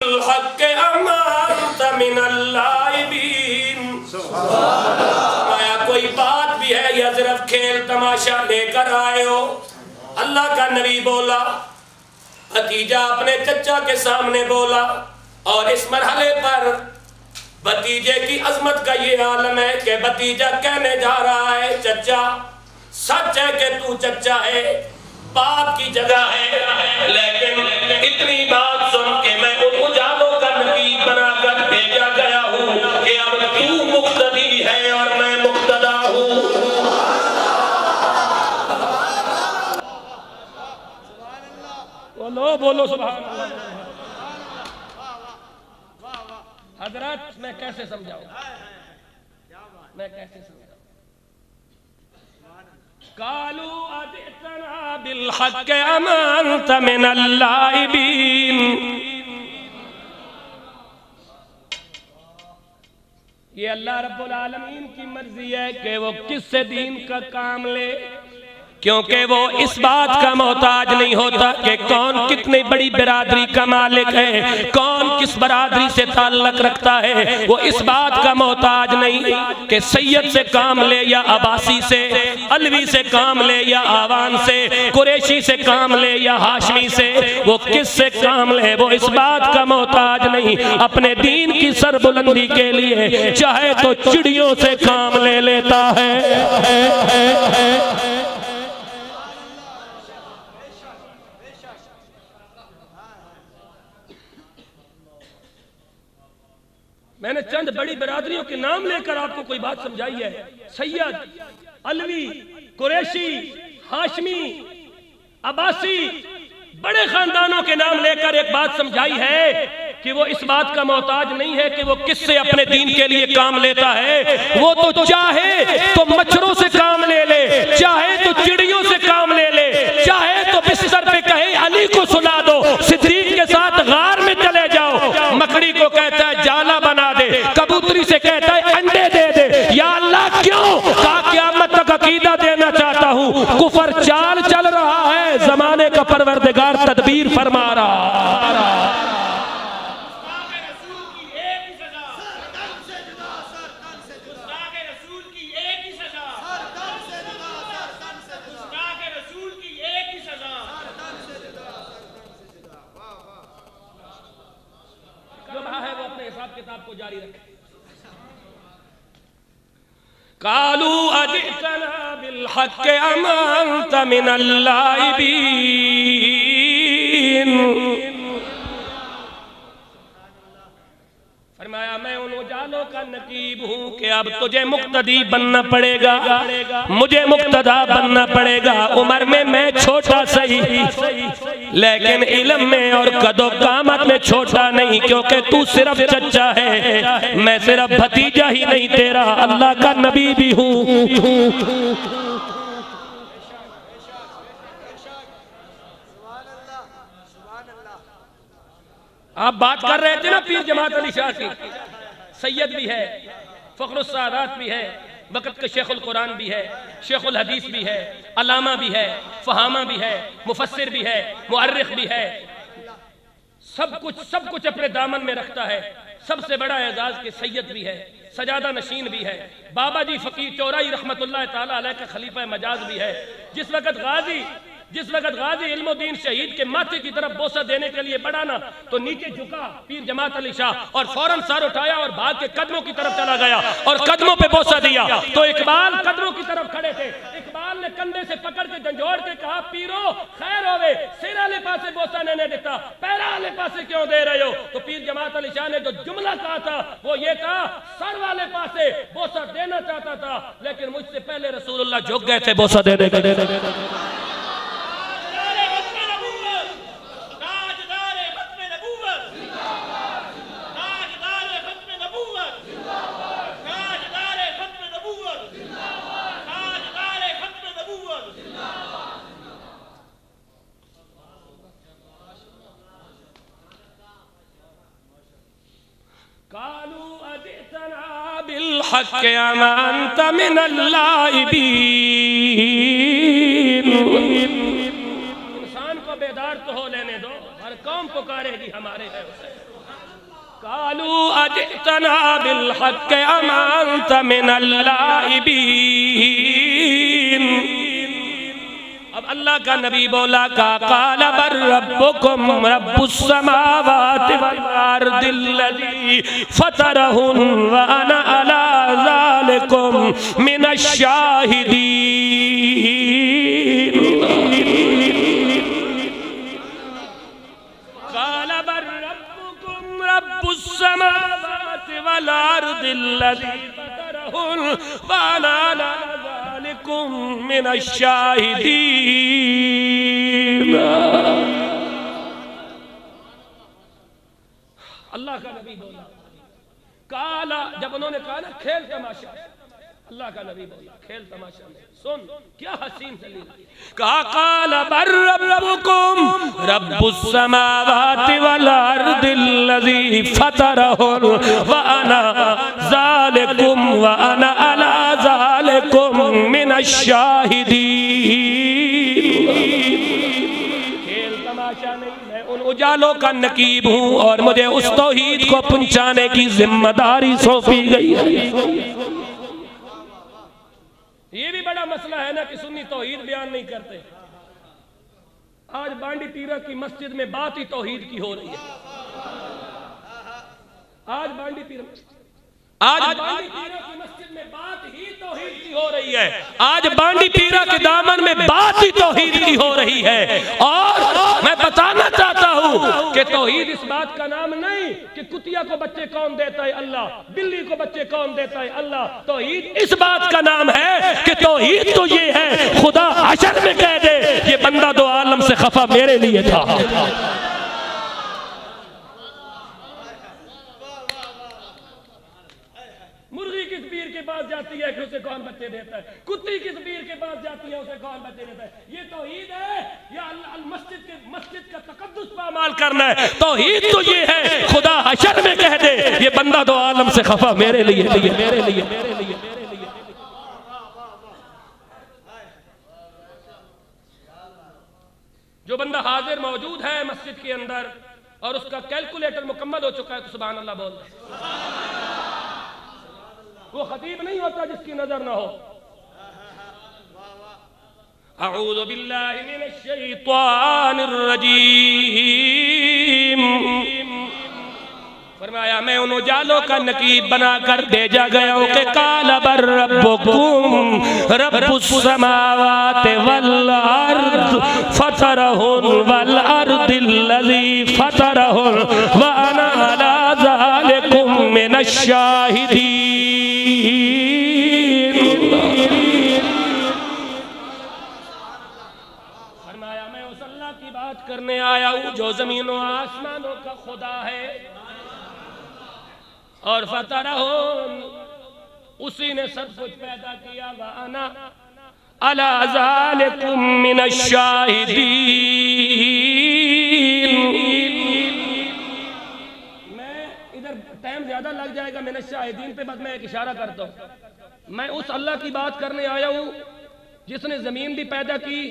الحق امانت من اللائبین، کوئی بات بھی ہے یا صرف کھیل تماشا لے کر آئے ہو؟ اللہ کا نبی بولا، بھتیجا اپنے چچا کے سامنے بولا، اور اس مرحلے پر بھتیجے کی عظمت کا یہ عالم ہے کہ بھتیجا کہنے جا رہا ہے چچا سچ ہے کہ تو چچا ہے، باپ کی جگہ ہے، لیکن اتنی بات سن کے میں ان اجالوں کا نقیب بنا کر بھیجا گیا ہوں کہ اب تو مقتدی ہے اور میں مقتدا ہوں۔ بولو سبحان اللہ۔ حضرات میں کیسے سمجھاؤں، میں کیسے سمجھاؤں؟ قالوا اتنا بالحق امانت من اللائبین، یہ اللہ رب العالمین کی مرضی ہے کہ وہ کس سے دین کا کام لے، کیونکہ وہ اس بات کا محتاج نہیں ہوتا کہ کون کتنی بڑی برادری کا مالک ہے، کون کس برادری سے تعلق رکھتا ہے، وہ اس بات کا محتاج نہیں کہ سید سے کام لے یا عباسی سے، علوی سے کام لے یا آوان سے، قریشی سے کام لے یا ہاشمی سے، وہ کس سے کام لے وہ اس بات کا محتاج نہیں، اپنے دین کی سربلندی کے لیے چاہے تو چڑیوں سے کام لے لیتا ہے۔ میں نے چند بڑی برادریوں کے نام لے کر آپ کو کوئی بات سمجھائی ہے، سید، علوی، قریشی، ہاشمی، عباسی، بڑے خاندانوں کے نام لے کر ایک بات سمجھائی ہے کہ وہ اس بات کا محتاج نہیں ہے کہ وہ کس سے اپنے دین کے لیے کام لیتا ہے، وہ تو چاہے تو مچھروں سے کام لے لے، چاہے تو چڑیوں سے کام لے لے، چاہے تو بستر پہ کہے علی کو سلا دو، صدیق کے ساتھ غار میں چلے جاؤ، مکڑی کو کہتا ہے جالا بنا دے، کبوتری سے کہتا ہے انڈے دے دے، یا اللہ کیوں؟ کہا قیامت تک عقیدہ دینا چاہتا ہوں، کفر چال چل رہا ہے، زمانے کا پروردگار تدبیر فرما رہا۔ کتاب کو جاری رکھیں۔ قالوا اجئتنا بالحق امانت من اللائبین، فرمایا میں ان اجالوں کا نقیب ہوں کہ اب تجھے مقتدی بننا پڑے گا، مجھے مقتدا بننا پڑے گا۔ عمر میں چھوٹا صحیح، لیکن علم میں اور قد و قامت میں چھوٹا نہیں، کیونکہ تو صرف چچا ہے، میں صرف بھتیجا ہی نہیں تیرا اللہ کا نبی بھی ہوں۔ آپ بات کر رہے تھے نا پیر جماعت علی شاہ کی، سید بھی ہے، فخر السعادات بھی ہے، وقت کے شیخ القرآن بھی ہے، شیخ الحدیث بھی ہے، علامہ بھی ہے، فہامہ بھی ہے، مفسر بھی ہے، مؤرخ بھی ہے، سب کچھ اپنے دامن میں رکھتا ہے۔ سب سے بڑا اعزاز کے سید بھی ہے، سجادہ نشین بھی ہے، بابا جی فقیر چورائی رحمت اللہ تعالیٰ علیہ کا خلیفہ مجاز بھی ہے۔ جس وقت غازی علم و دین شہید کے ماتھے کی طرف بوسہ دینے کے لیے بڑھا نا تو نیچے جھکا پیر جماعت علی شاہ اور فوراً سر اٹھایا اور بھاگ کے قدموں کی طرف چلا گیا اور قدموں پہ بوسہ دیا تو اقبال قدموں کی طرف کھڑے تھے، اقبال نے کندھے سے پکڑ کے جھنجھوڑ کے کہا پیرو خیر ہوئے، سر والے پاسے بوسہ نہیں دیتا، پیرا والے پاسے کیوں دے رہے ہو؟ تو پیر جماعت علی شاہ نے جو جملہ کہا تھا وہ یہ کہا سر والے پاسے بوسہ دینا چاہتا تھا لیکن مجھ سے پہلے رسول اللہ جھک گئے تھے بوسہ دینے کے۔ قالوا اجئتنا بالحق امانت من اللائبین، انسان کو بیدار تو ہو لینے دو، ہر قوم پکارے گی ہمارے ہے اسے۔ قالوا اجئتنا بالحق ام انت من اللاعبین. اب اللہ کا نبی بولا قال بل ربکم رب السماوات والارض الذی فطرہن وانا علی ذالکم من الشاہدین. قال بل ربکم رب السماوات والارض الذی فطرہن وانا علی ذالکم من الشاہدین. اللہ کا نبی بولا کالا، جب انہوں نے کہا نا کھیل تماشا، اللہ کا نبی بولا کھیل تماشا میں سن کیا حسین دلیل. کہا قال بل ربکم رب السماوات والارض الذی فطرہن وانا ذالکم وانا علی ذالکم من الشاہدین. کھیل تماشا نہیں، میں ان اجالوں کا نقیب ہوں اور مجھے اس توحید کو پہنچانے کی ذمہ داری سونپی گئی ہے. یہ بھی بڑا مسئلہ ہے نا کہ سنی توحید بیان نہیں کرتے. آج بانڈی پیرا کی مسجد میں بات ہی توحید کی ہو رہی ہے. آج بانڈی پیرا کی مسجد میں بات ہی توحید کی ہو رہی ہے. آج بانڈی پیرا کے دامن میں بات ہی توحید کی ہو رہی ہے. اور میں بتانا چاہتا ہوں کہ توحید اس بات کا نام نہیں کہ کتیا کو بچے کون دیتا ہے اللہ، بلی کو بچے کون دیتا ہے اللہ. توحید اس بات کا نام ہے کہ توحید تو یہ ہے خدا حشر میں کہہ دے یہ بندہ دو عالم سے خفا میرے لیے تھا. مرغی کس پیر کے پاس جاتی ہے کہ اسے کون بچے دیتا ہے؟ کتی کس پیر کے پاس جاتی ہے اسے کون بچے دیتا ہے؟ یہ توحید ہے یا مسجد کا تقدس پامال کرنا ہے؟ توحید تو یہ ہے خدا حشر میں کہہ دے یہ بندہ دو عالم سے خفا میرے لیے. جو بندہ حاضر موجود ہے مسجد کے اندر اور اس کا کیلکولیٹر مکمل ہو چکا ہے تو سبحان اللہ بول دے. وہ خطیب نہیں ہوتا جس کی نظر نہ ہو. اعوذ باللہ من الشیطان الرجیم. فرمایا میں ان اجالوں کا نقیب بنا کر بھیجا گیا ہوں کہ قال بل ربکم رب السماوات والارض فطرہن والارض الذی فطرہن وانا علی ذالکم من الشاہدین. فرمایا میں اس اللہ کی بات کرنے آیا ہوں جو زمین و آسمانوں کا خدا ہے اور فطرہن اسی نے سب کچھ پیدا کیا وانا علی ذالکم من الشاہدین. میں ادھر ٹائم زیادہ لگ جائے گا من الشاہدین پہ، بس میں ایک اشارہ کرتا ہوں. میں اس اللہ کی بات کرنے آیا ہوں جس نے زمین بھی پیدا کی،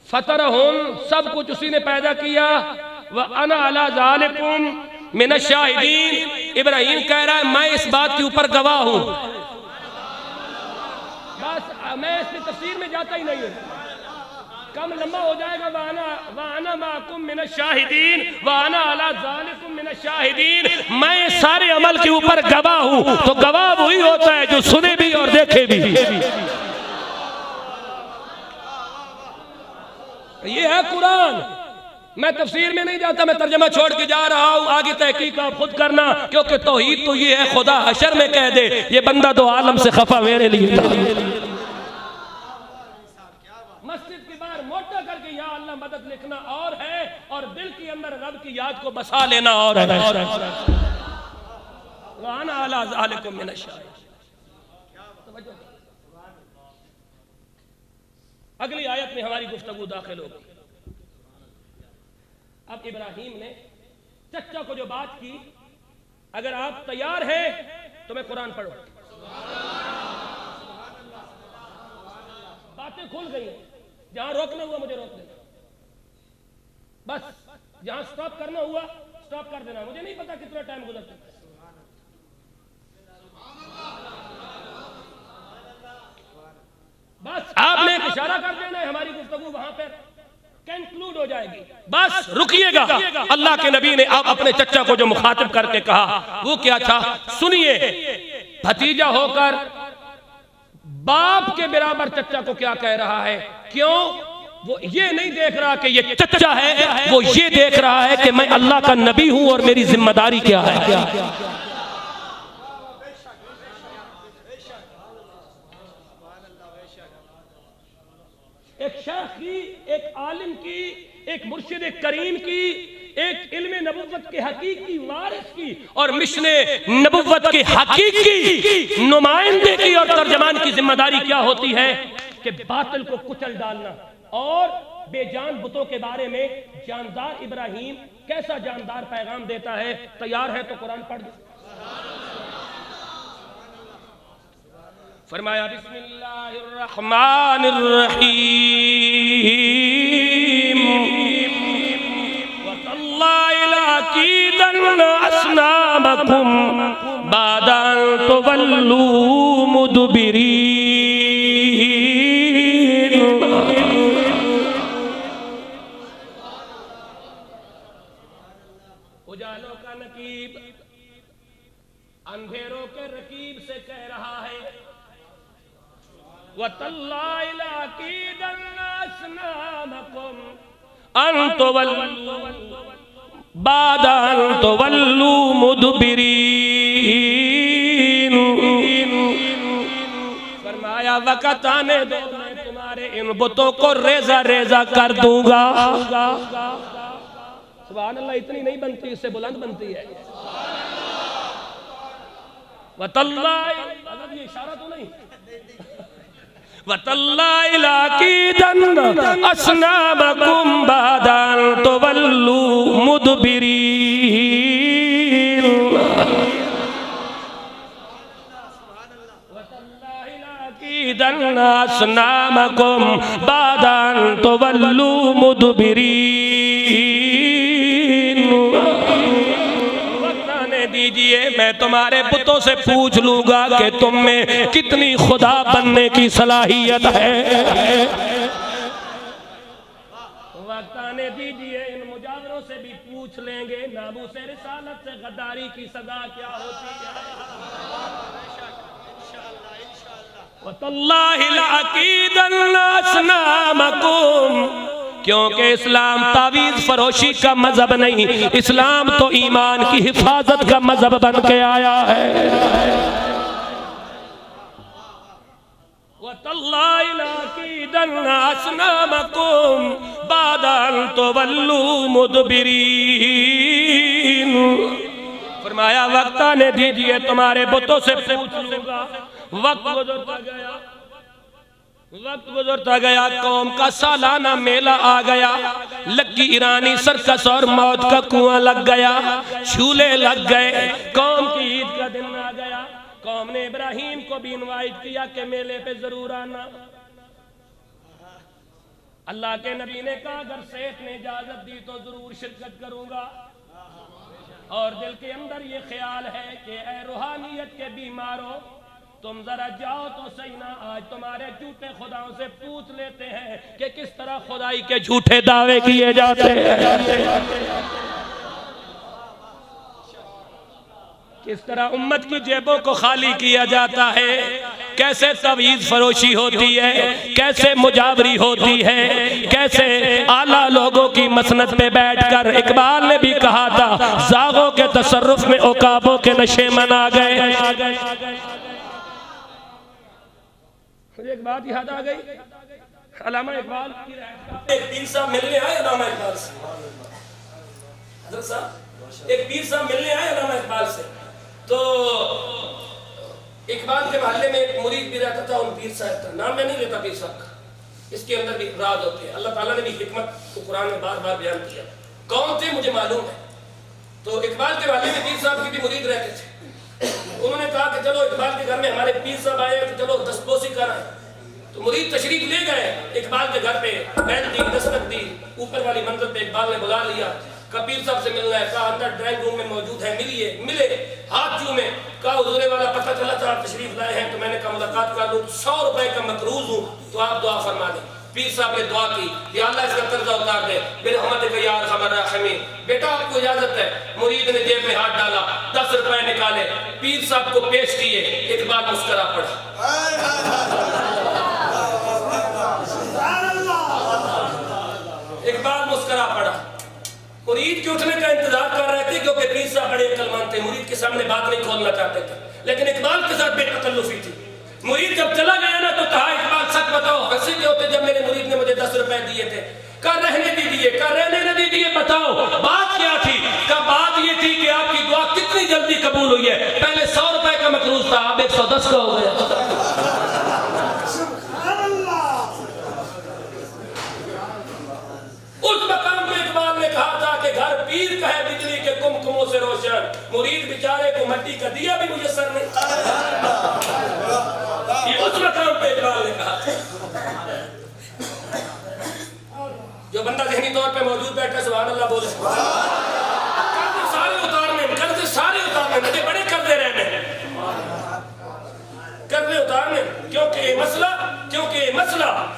فطرہن سب کچھ اسی نے پیدا کیا، وانا علی ذالکم من الشاہدین. ابراہیم کہہ رہا ہے میں اس بات کے اوپر گواہ ہوں. بس میں اس کی تفسیر میں جاتا ہی نہیں ہوں، کم لمبا ہو جائے گا. وانا معکم من الشاہدین وانا علی ذالکم من الشاہدین. میں سارے عمل کے اوپر گواہ ہوں. تو گواہ وہی ہوتا ہے جو سنے بھی اور دیکھے بھی. یہ ہے قرآن. میں تفسیر میں نہیں جاتا، میں ترجمہ چھوڑ کے جا رہا ہوں. آگے تحقیق آپ خود کرنا، کیونکہ توحید تو یہ ہے خدا حشر میں کہہ دے یہ بندہ دو عالم سے خفا میرے لیے تھا. مسجد کے باہر موٹا کر کے یا اللہ مدد لکھنا اور ہے، اور دل کے اندر رب کی یاد کو بسا لینا اور ہے. وانا علی ذالکم من الشاہدین. اگلی آیت میں ہماری گفتگو داخل ہوگی. اب ابراہیم نے چچا کو جو بات کی، اگر آپ تیار ہیں تو میں قرآن پڑھوں. باتیں کھل گئی ہیں. جہاں روکنا ہوا مجھے روک دینا، بس جہاں سٹاپ کرنا ہوا سٹاپ کر دینا, مجھے نہیں پتا کتنا ٹائم گزر چکا ہے. بس آپ نے ایک اشارہ کر دینا ہے, ہماری گفتگو وہاں پہ کنکلوڈ ہو جائے گی. بس رکیے گا. اللہ کے نبی نے اب اپنے چچا کو جو مخاطب کر کے کہا وہ کیا تھا سنیے. بھتیجا ہو کر باپ کے برابر چچا کو کیا کہہ رہا ہے, کیوں؟ وہ یہ نہیں دیکھ رہا کہ یہ چچا ہے, وہ یہ دیکھ رہا ہے کہ میں اللہ کا نبی ہوں اور میری ذمہ داری کیا ہے. ایک شیخ کی, ایک عالم کی, ایک مرشد کریم کی, ایک علم نبوت کے حقیقی وارث کی اور مشن نبوت کے حقیقی نمائندے کی اور ترجمان کی ذمہ داری کیا ہوتی ہے کہ باطل کو کچل ڈالنا. اور بے جان بتوں کے بارے میں جاندار ابراہیم کیسا جاندار پیغام دیتا ہے. تیار ہے تو قرآن پڑھ دیں. فرمایا بسم اللہ الرحمن الرحیم وَتَاللَّهِ لَأَكِيدَنَّ أَصْنَامَكُمْ بَعْدَ أَن تُوَلُّوا مُدْبِرِينَ. اجالوں کا نقیب اندھیروں کے رقیب سے کہہ رہا ہے وَتَاللَّهِ لَأَكِيدَنَّ أَصْنَامَكُمْ أَن تُوَلُّوا بَعْدَ أَن تُوَلُّوا مُدْبِرِينَ. فرمایا وقت آنے دو میں تمہارے ان بتوں کو ریزہ ریزہ کر دوں گا. سبحان اللہ, اتنی نہیں بنتی, اس سے بلند بنتی ہے. وَتَاللَّهِ, اگر یہ اشارہ تو نہیں, وَتَاللَّهِ لَأَكِيدَنَّ أَصْنَامَكُمْ بَعْدَ أَن تُوَلُّوا مُدْبِرِينَ. وَتَاللَّهِ لَأَكِيدَنَّ أَصْنَامَكُمْ بَعْدَ أَن تُوَلُّوا مُدْبِرِينَ. دیجئے میں تمہارے بتوں سے پوچھ لوں گا کہ تم میں کتنی خدا بننے کی صلاحیت ہے. وقت آنے دیجئے ان مجاوروں سے بھی پوچھ لیں گے ناموس رسالت سے غداری کی سزا کیا ہوتی ہے. وَتَاللَّهِ لَأَكِيدَنَّ أَصْنَامَكُمْ, کیونکہ اسلام تعویذ فروشی کا مذہب نہیں, اسلام تو ایمان کی حفاظت کا مذہب بن کے آیا ہے. وَتَاللَّهِ لَأَكِيدَنَّ أَصْنَامَكُمْ بَعْدَ أَن تُوَلُّوا مُدْبِرِينَ. فرمایا وقت آنے دیجئے تمہارے بتوں سے پوچھ لوں گا. وقت گزرتا گیا, قوم کا سالانہ میلہ آ گیا, لکی ایرانی سرکس اور موت کا کنواں لگ گیا, جھولے لگ گئے, قوم کی عید کا دن آ گیا. قوم نے ابراہیم کو بھی انوائٹ کیا کہ میلے پہ ضرور آنا. اللہ کے نبی نے کہا اگر سیٹ نے اجازت دی تو ضرور شرکت کروں گا. اور دل کے اندر یہ خیال ہے کہ اے روحانیت کے بیماروں, تم ذرا جاؤ تو صحیح نا, آج تمہارے جھوٹے خداؤں سے پوچھ لیتے ہیں کہ کس طرح خدائی کے جھوٹے دعوے کیے جاتے ہیں, کس طرح امت کی جیبوں کو خالی کیا جاتا ہے, کیسے تعویذ فروشی ہوتی ہے, کیسے مجاوری ہوتی ہے, کیسے اعلیٰ لوگوں کی مسند پہ بیٹھ کر. اقبال نے بھی کہا تھا زاغوں کے تصرف میں عقابوں کے نشے من آ گئے. مجھے ایک بات یاد آ گئی, علامہ اقبال کی ایک پیر صاحب ملنے آئے علامہ اقبال سے. حضرت صاحب ایک پیر صاحب ملنے آئے علامہ اقبال سے, تو اقبال کے محلے میں ایک مرید بھی رہتا تھا, ان پیر صاحب کا نام میں نہیں لیتا پیر صاحب کا, اس کے اندر بھی راز ہوتے ہیں. اللہ تعالیٰ نے بھی حکمت کو قرآن میں بار بار بیان کیا. کون تھے مجھے معلوم ہے. تو اقبال کے محلے میں پیر صاحب کی بھی مرید رہتے تھے. انہوں نے کہا کہ چلو اقبال کے گھر میں ہمارے پیر صاحب آئے تو چلو دستبوسی کرائیں. تو مرید تشریف لے گئے اقبال کے گھر پہ, بیل دی, دستک دی, اوپر والی منزل پہ اقبال نے بلا لیا, کبیر صاحب سے ملنا ہے، کہا اندر ڈرائنگ روم میں موجود ہے، ملیے، ملے، ہاتھ چومے، کہا حضور والا پتہ چلا تھا آپ تشریف لائے ہیں تو میں نے کہا ملاقات کر لوں، 100 روپے کا مقروض ہوں تو آپ دعا فرما دیں۔ پیر صاحب نے دعا کی، یا اللہ اس کا قرضہ اتار دے برحمتک یا ارحم الراحمین۔ بیٹا آپ کو اجازت ہے۔ مرید نے جیب میں ہاتھ ڈالا، 10 روپے نکالے، پیر صاحب کو پیش کیے، اقبال مسکرا پڑا۔ اقبال مسکرا پڑا۔ مرید کے اٹھنے کا انتظار کر رہے تھے کیونکہ پیر صاحب بڑے عقل مند تھے، مرید کے سامنے بات نہیں کھولنا چاہتے تھے، لیکن اقبال کے ساتھ بے تکلفی تھی۔ مرید جب چلا گیا نا تو کہا اقبال سچ بتاؤ، ہنسی کے ہوتے جب میرے مرید نے مجھے 10 روپے دیے تھے؟ کہا رہنے دیجیے، کہا رہنے نہ دیجیے، بتاؤ بات کیا تھی؟ کہا بات یہ تھی کہ آپ کی دعا کتنی جلدی قبول ہوئی ہے، پہلے 100 روپے کا مقروض تھا، اب 110 کا ہو گیا۔ اس مقام پہ اقبال نے کہا تھا کہ گھر پیر کا ہے بجلی کے کمکموں سے روشن، مرید بیچارے کو مٹی کا دیا بھی میسر نہیں۔ یہ اس مقام پہ اقبال نے کہا۔ جو بندہ ذہنی طور پہ موجود بیٹھا سبحان اللہ بولے۔ قرضے سارے اتارنے، قرضے سارے اتارنے، مجھے بڑے قرضے رہنے، قرضے اتارنے، کیونکہ یہ مسئلہ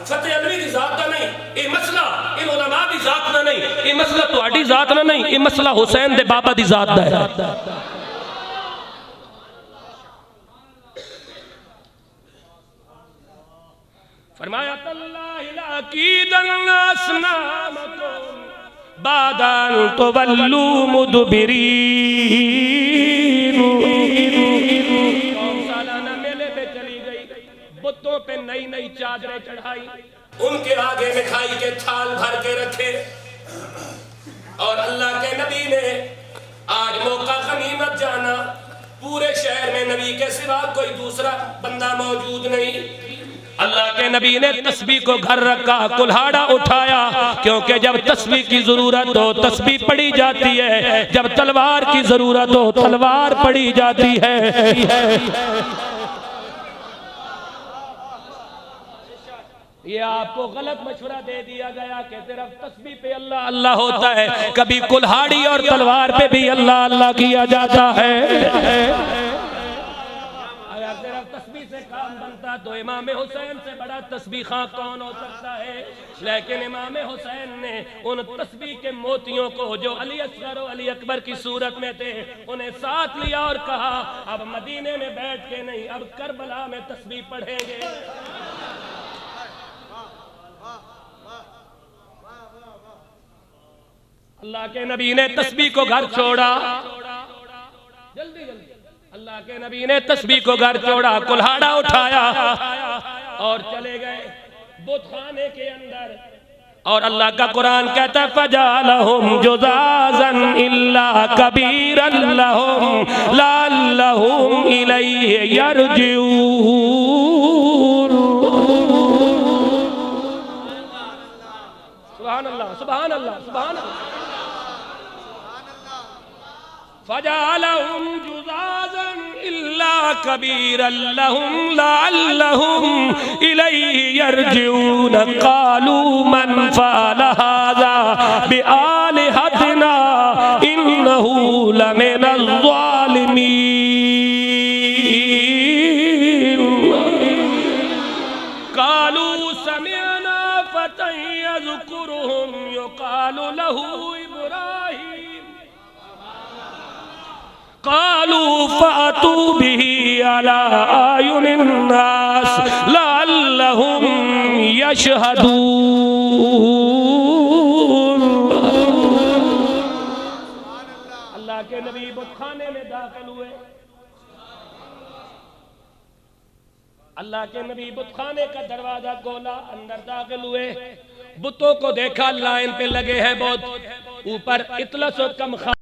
فتح علوی کی ذات کا نہیں، یہ مسئلہ ان علماء کی ذات کا نہیں، یہ مسئلہ تہاڈی ذات کا نہیں، یہ مسئلہ حسین دے بابا دی ذات کا ہے۔ فرمایا تاللہ لاکیدن اسنامکم بعد ان تولوا مدبرین۔ سالانہ میلے پہ چلی گئی، بتوں پہ نئی نئی چادریں چڑھائی، ان کے آگے مٹھائی کے تھال بھر کے رکھے، اور اللہ کے نبی نے آج موقع غنیمت جانا، پورے شہر میں نبی کے سوا کوئی دوسرا بندہ موجود نہیں۔ اللہ کے نبی نے تسبیح کو گھر رکھا، کلہاڑا اٹھایا، کیونکہ جب تسبیح کی ضرورت ہو تسبیح پڑی جاتی ہے، جب تلوار کی ضرورت ہو تلوار پڑی جاتی ہے۔ یہ آپ کو غلط مشورہ دے دیا گیا کہ صرف تسبیح پہ اللہ اللہ ہوتا ہے، کبھی کلہاڑی اور تلوار پہ بھی اللہ اللہ کیا جاتا ہے۔ اگر صرف تسبیح سے کام بنتا تو امام حسین سے بڑا تسبیح خواں کون ہو سکتا ہے؟ لیکن امام حسین نے ان تسبیح کے موتیوں کو جو علی اصغر و علی اکبر کی صورت میں تھے انہیں ساتھ لیا اور کہا اب مدینے میں بیٹھ کے نہیں، اب کربلا میں تسبیح پڑھیں گے۔ اللہ کے نبی نے تسبیح کو گھر چھوڑا، جلدی جلدی اللہ کے نبی نے تسبیح کو گھر چھوڑا، کلہاڑا اٹھایا اور چلے گئے بت خانے کے اندر، اور اللہ کا قرآن کہتا ہے فَجَعَلَهُمْ جُذَاذًا إِلَّا كَبِيرًا لَهُمْ لَعَلَّهُمْ إِلَيْهِ يَرْجِعُونَ۔ سبحان اللہ سبحان اللہ سبحان اللہ۔ فَجَعَلَهُمْ جُذَاذًا إِلَّا كَبِيرًا لَهُمْ لَعَلَّهُمْ إِلَيْهِ يَرْجِعُونَ قَالُوا مَنْ فَعَلَ هَذَا بِآلِهَتِنَا إِنَّهُ لَمِنَ الظَّالِمِينَ۔ قَالُوا سَمِعْنَا فَتًى يَذْكُرُهُمْ يُقَالُ لَهُ إِبْرَاهِيمُ قالوا فأتوا به على أعين الناس لعلهم يشهدون۔ اللہ کے نبی بت خانے میں داخل ہوئے، اللہ کے نبی بت خانے کا دروازہ کھولا، اندر داخل ہوئے، بتوں کو دیکھا لائن پہ لگے ہیں بت، اوپر اطلس و کم خواہ